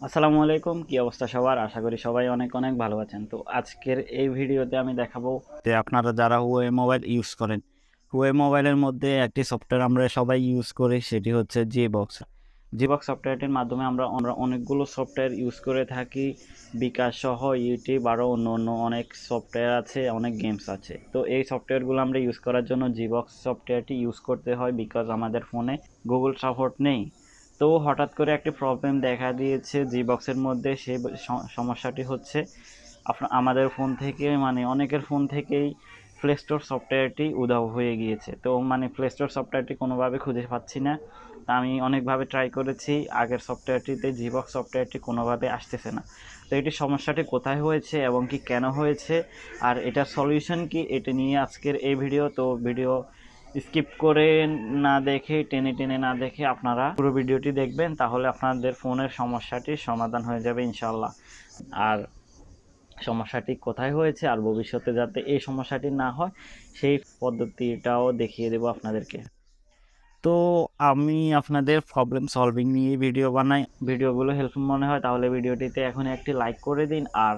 আসসালামু আলাইকুম, কি অবস্থা সবার? আশা করি সবাই অনেক অনেক ভালো আছেন। তো আজকের এই ভিডিওতে আমি দেখাবো যে আপনারা যারা হুয়াওয়ে মোবাইল ইউজ করেন, হুয়াওয়ে মোবাইলের মধ্যে একটি সফটওয়্যার আমরা সবাই ইউজ করি, সেটি হচ্ছে জিবক্স। জিবক্স সফটওয়্যারটির মাধ্যমে আমরা অনেকগুলো সফটওয়্যার ইউজ করে থাকি, বিকাশ সহ ইউটিউব আরও অন্য অন্য অনেক সফটওয়্যার আছে, অনেক গেমস আছে। তো এই সফটওয়্যারগুলো আমরা ইউজ করার জন্য জিবক্স সফটওয়্যারটি ইউজ করতে হয়, বিকজ আমাদের ফোনে গুগল সাপোর্ট নেই। তো হঠাৎ করে একটি প্রবলেম দেখা দিয়েছে জিবক্সের মধ্যে। সেই সমস্যাটি হচ্ছে আমাদের ফোন থেকে, মানে অনেকের ফোন থেকেই প্লে স্টোর সফটওয়্যারটি উধাও হয়ে গিয়েছে। তো মানে প্লে স্টোর সফটওয়্যারটি কোনোভাবে খুঁজে পাচ্ছি না। তা আমি অনেকভাবে ট্রাই করেছি, আগের সফটওয়্যারটিতে জিবক্স সফটওয়্যারটি কোনোভাবে আসতেছে না। তো এটি সমস্যাটি কোথায় হয়েছে এবং কি কেন হয়েছে আর এটার সলিউশন কি, এটা নিয়ে আজকের এই ভিডিও। তো ভিডিও স্কিপ করে না দেখে, টেনে টেনে না দেখে আপনারা পুরো ভিডিওটি দেখবেন, তাহলে আপনাদের ফোনের সমস্যাটির সমাধান হয়ে যাবে ইনশাল্লাহ। আর সমস্যাটি কোথায় হয়েছে আর ভবিষ্যতে যাতে এই সমস্যাটি না হয় সেই পদ্ধতিটাও দেখিয়ে দেব আপনাদেরকে। তো আমি আপনাদের প্রবলেম সলভিং নিয়ে ভিডিও বানাই। ভিডিওগুলো হেল্পফুল মনে হয় তাহলে ভিডিওটিতে এখন একটি লাইক করে দিন, আর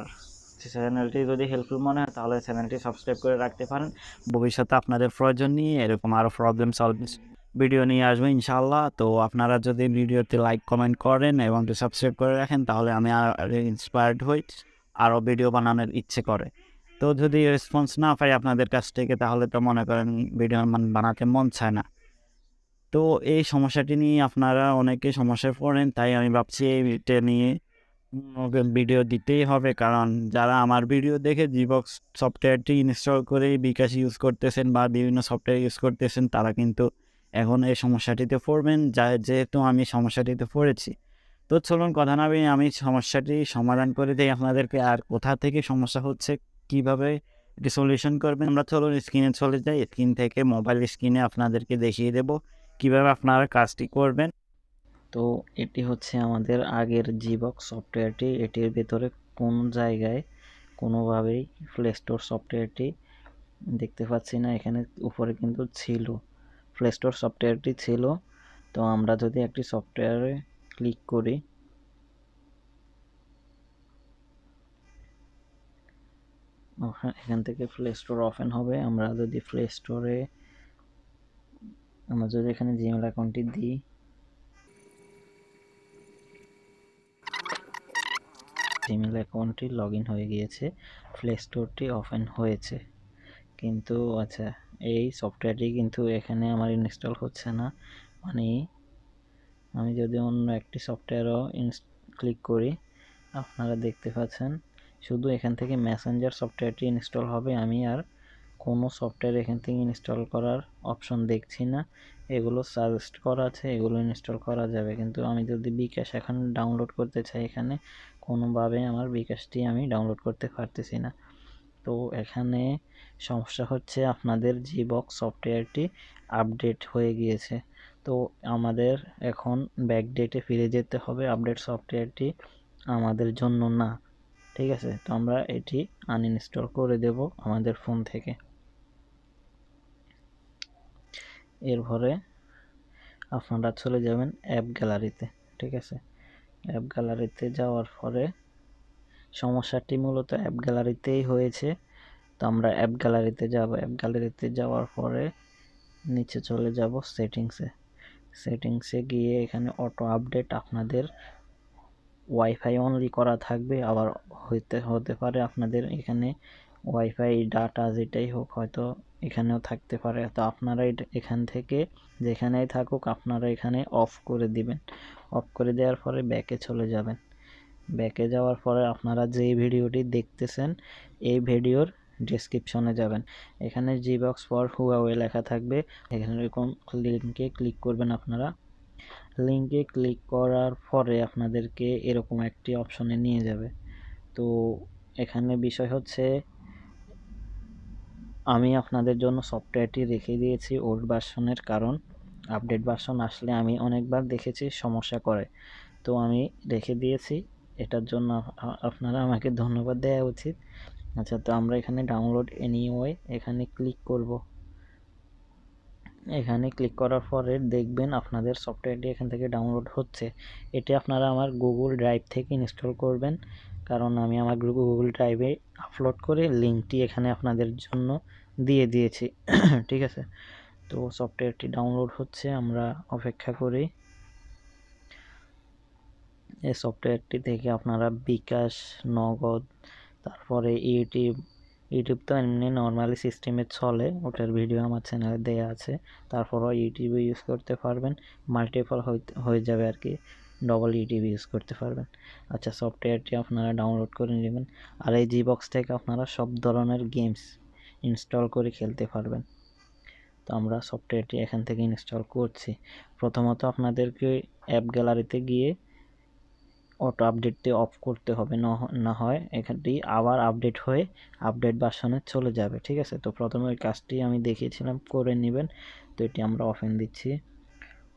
চ্যানেলটি যদি হেল্পফুল মনে হয় তাহলে চ্যানেলটি সাবস্ক্রাইব করে রাখতে পারেন। ভবিষ্যতে আপনাদের প্রয়োজন নিয়ে এরকম আরও প্রবলেম সলভিং ভিডিও নিয়ে আসবো ইনশাআল্লাহ। তো আপনারা যদি ভিডিওতে লাইক কমেন্ট করেন এবং সাবস্ক্রাইব করে রাখেন তাহলে আমি আর ইন্সপায়ার্ড হই, আরও ভিডিও বানানোর ইচ্ছে করে। তো যদি রেসপন্স না পাই আপনাদের কাছ থেকে তাহলে তো মনে করেন ভিডিও বানাতে মন চায় না। তো এই সমস্যাটি নিয়ে আপনারা অনেকে সমস্যায় পড়েন, তাই আমি ভাবছি এইটা নিয়ে ভিডিও দিতেই হবে, কারণ যারা আমার ভিডিও দেখে জিবক্স সফটওয়্যারটি ইনস্টল করে বিকাশ ইউজ করতেছেন বা বিভিন্ন সফটওয়্যার ইউজ করতেছেন তারা কিন্তু এখন এই সমস্যাটিতে পড়বেন, যেহেতু আমি সমস্যাটিতে পড়েছি। তো চলুন কথা না বলে আমি সমস্যাটি সমাধান করে দিই আপনাদেরকে, আর কোথা থেকে সমস্যা হচ্ছে, কিভাবে এটি সলিউশন করবেন। আমরা চলুন স্ক্রিনে চলে যাই। স্ক্রিন থেকে মোবাইল স্ক্রিনে আপনাদেরকে দেখিয়ে দেব কিভাবে আপনারা কাজটি করবেন। তো এটি হচ্ছে আমাদের আগের জিবক্স সফটওয়্যারটি। এটির ভেতরে কোন জায়গায় কোনোভাবেই প্লে স্টোর সফটওয়্যারটি দেখতে পাচ্ছি না। এখানে উপরে কিন্তু ছিল, প্লে স্টোর সফটওয়্যারটি ছিল। তো আমরা যদি একটি সফটওয়্যারে ক্লিক করি, এখান থেকে প্লে স্টোর ওপেন হবে। আমরা যদি প্লে স্টোরে আমরা যদি এখানে জিমেল অ্যাকাউন্টটি দিই, জিমেল অ্যাকাউন্টটি লগ ইন হয়ে গিয়েছে, প্লে স্টোরটি ওপেন হয়েছে। কিন্তু আচ্ছা, এই সফটওয়্যারটি কিন্তু এখানে আমার ইনস্টল হচ্ছে না। মানে আমি যদি অন্য একটি সফটওয়্যারও ক্লিক করি, আপনারা দেখতে পাচ্ছেন শুধু এখান থেকে মেসেঞ্জার সফটওয়্যারটি ইনস্টল হবে। আমি আর কোনো সফটওয়্যার এখান থেকে ইনস্টল করার অপশন দেখছি না। এগুলো সাজেস্ট করা আছে, এগুলো ইনস্টল করা যাবে, কিন্তু আমি যদি বিকাশ এখন ডাউনলোড করতে চাই, এখানে কোনোভাবে আমার বিকাশটি আমি ডাউনলোড করতে পারতেছি না। তো এখানে সমস্যা হচ্ছে আপনাদের জিবক্স সফটওয়্যারটি আপডেট হয়ে গিয়েছে। তো আমাদের এখন ব্যাকডেটে ফিরে যেতে হবে। আপডেট সফটওয়্যারটি আমাদের জন্য না, ঠিক আছে? তো আমরা এটি আনইনস্টল করে দেব আমাদের ফোন থেকে। এরপরে আপনারা চলে যাবেন অ্যাপ গ্যালারিতে, ঠিক আছে? অ্যাপ গ্যালারিতে যাওয়ার পরে সমস্যাটি মূলত অ্যাপ গ্যালারিতেই হয়েছে। তো আমরা অ্যাপ গ্যালারিতে যাব। অ্যাপ গ্যালারিতে যাওয়ার পরে নিচে চলে যাব সেটিংসে। সেটিংসে গিয়ে এখানে অটো আপডেট আপনাদের ওয়াইফাই অনলি করা থাকবে, আবার হতে পারে আপনাদের এখানে ওয়াইফাই ডাটা যেটাই হোক হয়তো এখানেও থাকতে পারে। তো আপনারা এখান থেকে যেখানেই থাকুক আপনারা এখানে অফ করে দিবেন। অফ করে দেওয়ার পরে ব্যাকে চলে যাবেন। ব্যাকে যাওয়ার পরে আপনারা যেই ভিডিওটি দেখতেছেন এই ভিডিওর ডেসক্রিপশনে যাবেন। এখানে জিবক্স ফর হুয়াওয়ে লেখা থাকবে, এখানে এরকম লিঙ্কে ক্লিক করবেন। আপনারা লিঙ্কে ক্লিক করার পরে আপনাদেরকে এরকম একটি অপশনে নিয়ে যাবে। তো এখানে বিষয় হচ্ছে আমি আপনাদের জন্য সফটওয়্যারটি রেখে দিয়েছি ওল্ড ভার্সনের, কারণ আপডেট ভার্সন আসলে আমি অনেকবার দেখেছি সমস্যা করে। তো আমি রেখে দিয়েছি, এটার জন্য আপনারা আমাকে ধন্যবাদ দেওয়া উচিত। আচ্ছা, তো আমরা এখানে ডাউনলোড এনিওয়ে এখানে ক্লিক করব। এখানে ক্লিক করার পরে দেখবেন আপনাদের সফটওয়্যারটি এখান থেকে ডাউনলোড হচ্ছে। এটি আপনারা আমার গুগল ড্রাইভ থেকে ইনস্টল করবেন, কারণ আমি আমার গুগল ড্রাইভে আপলোড করে লিঙ্কটি এখানে আপনাদের জন্য দিয়ে দিয়েছি। ঠিক আছে, তো সফটওয়্যারটি ডাউনলোড হচ্ছে, আমরা অপেক্ষা করি। এই সফটওয়্যারটি থেকে আপনারা বিকাশ, নগদ, তারপরে ইউটিউব তো এমনি নর্মালি সিস্টেমে চলে, ওটার ভিডিও আমার চ্যানেলে দেওয়া আছে। তারপরও ইউটিউবে ইউজ করতে পারবেন, মাল্টিপল হয়ে যাবে আর কি, ডবল ইউটিউব ইউজ করতে পারবেন। আচ্ছা, সফটওয়্যারটি আপনারা ডাউনলোড করে নেবেন। আর এই জিবক্স থেকে আপনারা সব ধরনের গেমস ইনস্টল করে খেলতে পারবেন। তো আমরা সফটওয়্যারটি এখান থেকে ইনস্টল করছি। প্রথমত আপনাদেরকে অ্যাপ গ্যালারিতে গিয়ে অটো আপডেটটি অফ করতে হবে, না হয় এখানটি আবার আপডেট হয়ে আপডেট ভার্সনে চলে যাবে। ঠিক আছে, তো প্রথমে ওই কাজটি আমি দেখিয়েছিলাম, করে নেবেন। তো এটি আমরা ওপেন দিচ্ছি।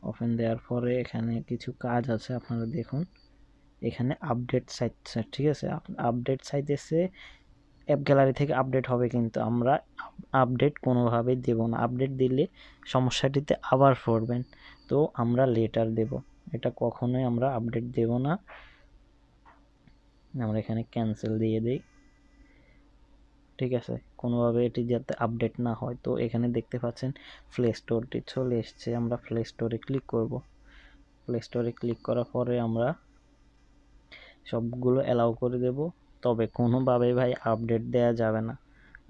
ওপেন দেওয়ার পরে এখানে কিছু কাজ আছে, আপনারা দেখুন। এখানে আপডেট চাইছে, ঠিক আছে, আপডেট চাইতেছে অ্যাপ গ্যালারি থেকে আপডেট হবে, কিন্তু আমরা আপডেট কোনোভাবেই দেব না। আপডেট দিলে সমস্যাটিতে আবার পড়বেন, তো আমরা লেটার দেব, এটা কখনোই আমরা আপডেট দেব না। আমরা এখানে ক্যান্সেল দিয়ে দিই। ঠিক আছে, কোনোভাবে এটি যাতে আপডেট না হয়। তো এখানে দেখতে পাচ্ছেন প্লে স্টোরটি চলে এসছে, আমরা প্লে স্টোরে ক্লিক করব। প্লে স্টোরে ক্লিক করার পরে আমরা সবগুলো অ্যালাউ করে দেব, তবে কোনোভাবে ভাই আপডেট দেওয়া যাবে না।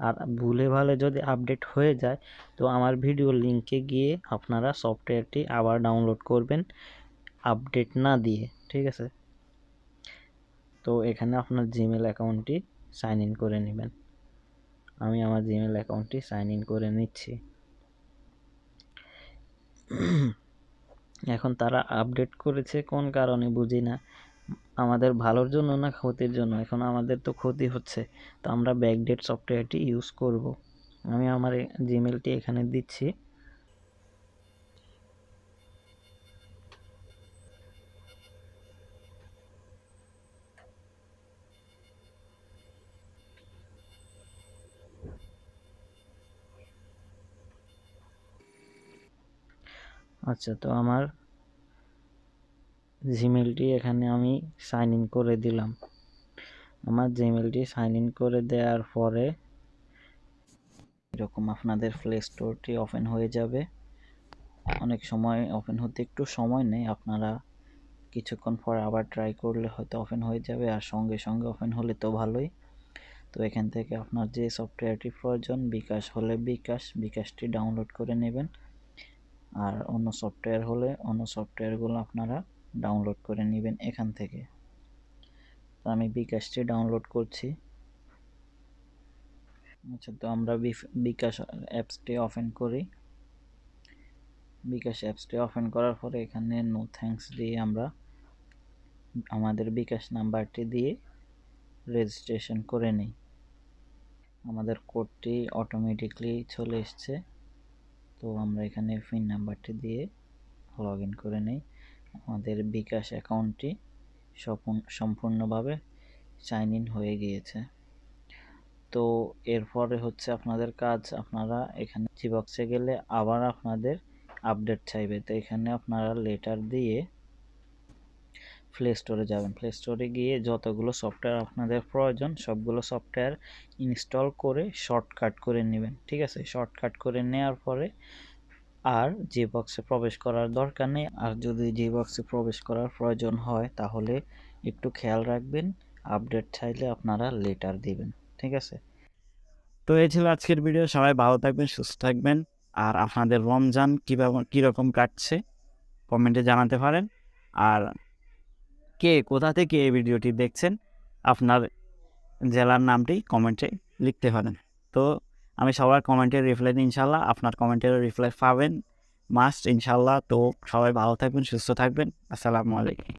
আর ভুলে ভালে যদি আপডেট হয়ে যায়, তো আমার ভিডিও লিঙ্কে গিয়ে আপনারা সফটওয়্যারটি আবার ডাউনলোড করবেন আপডেট না দিয়ে। ঠিক আছে, তো এখানে আপনার জিমেল অ্যাকাউন্টটি সাইন ইন করে নেবেন। আমি আমার জিমেল অ্যাকাউন্টটি সাইন ইন করে নিচ্ছি। এখন তারা আপডেট করেছে কোন কারণে বুঝি না, আমাদের ভালোর জন্য না ক্ষতির জন্য। এখন আমাদের তো ক্ষতি হচ্ছে, তো আমরা ব্যাকডেট সফটওয়্যারটি ইউজ করব। আমি আমার জিমেলটি এখানে দিচ্ছি। আচ্ছা, তো আমার জিমেলটি এখানে আমি সাইন ইন করে দিলাম। আমার জিমেলটি সাইন ইন করে দেওয়ার পরে এরকম আপনাদের প্লে স্টোরটি ওপেন হয়ে যাবে। অনেক সময় ওপেন হতে একটু সময় নেয়, আপনারা কিছুক্ষণ পর আবার ট্রাই করলে হয়তো ওপেন হয়ে যাবে, আর সঙ্গে সঙ্গে ওপেন হলে তো ভালোই। তো এখান থেকে আপনার যে সফটওয়্যারটি প্রয়োজন, বিকাশ হলে বিকাশটি ডাউনলোড করে নেবেন, আর অন্য সফটওয়্যার হলে অন্য সফটওয়্যারগুলো আপনারা ডাউনলোড করে নেবেন এখান থেকে। তো আমি বিকাশটি ডাউনলোড করছি। আচ্ছা, তো আমরা বিকাশ অ্যাপসটি ওপেন করি। বিকাশ অ্যাপসটি ওপেন করার পরে এখানে নো থ্যাঙ্কস দিয়ে আমরা আমাদের বিকাশ নাম্বারটি দিয়ে রেজিস্ট্রেশন করে নিই। আমাদের কোডটি অটোমেটিকলি চলে এসছে, তো আমরা এখানে পিন নাম্বারটি দিয়ে লগ ইন করে নিই। আমাদের বিকাশ অ্যাকাউন্টটি সম্পূর্ণভাবে সাইন ইন হয়ে গিয়েছে। তো এরপরে হচ্ছে আপনাদের কাজ, আপনারা এখানে জিবক্সে গেলে আবার আপনাদের আপডেট চাইবে, তো এখানে আপনারা লেটার দিয়ে প্লে স্টোরে যাবেন। প্লে স্টোরে গিয়ে যতগুলো সফটওয়্যার আপনাদের প্রয়োজন সবগুলো সফটওয়্যার ইনস্টল করে শর্টকাট করে নেবেন। ঠিক আছে, শর্টকাট করে নেওয়ার পরে আর জিবক্সে প্রবেশ করার দরকার নেই। আর যদি জিবক্সে প্রবেশ করার প্রয়োজন হয় তাহলে একটু খেয়াল রাখবেন, আপডেট চাইলে আপনারা লেটার দিবেন। ঠিক আছে, তো এই ছিল আজকের ভিডিও। সবাই ভালো থাকবেন, সুস্থ থাকবেন। আর আপনাদের রমজান কীরকম কাটছে কমেন্টে জানাতে পারেন। আর কোথা থেকে এই ভিডিওটি দেখছেন আপনার জেলার নামটি কমেন্টে লিখতে পারেন। তো আমি সবার কমেন্টের রিপ্লাই দিই ইনশাল্লাহ, আপনার কমেন্টের রিপ্লাই পাবেন মাস্ট ইনশাল্লাহ। তো সবাই ভালো থাকবেন, সুস্থ থাকবেন। আসসালামু আলাইকুম।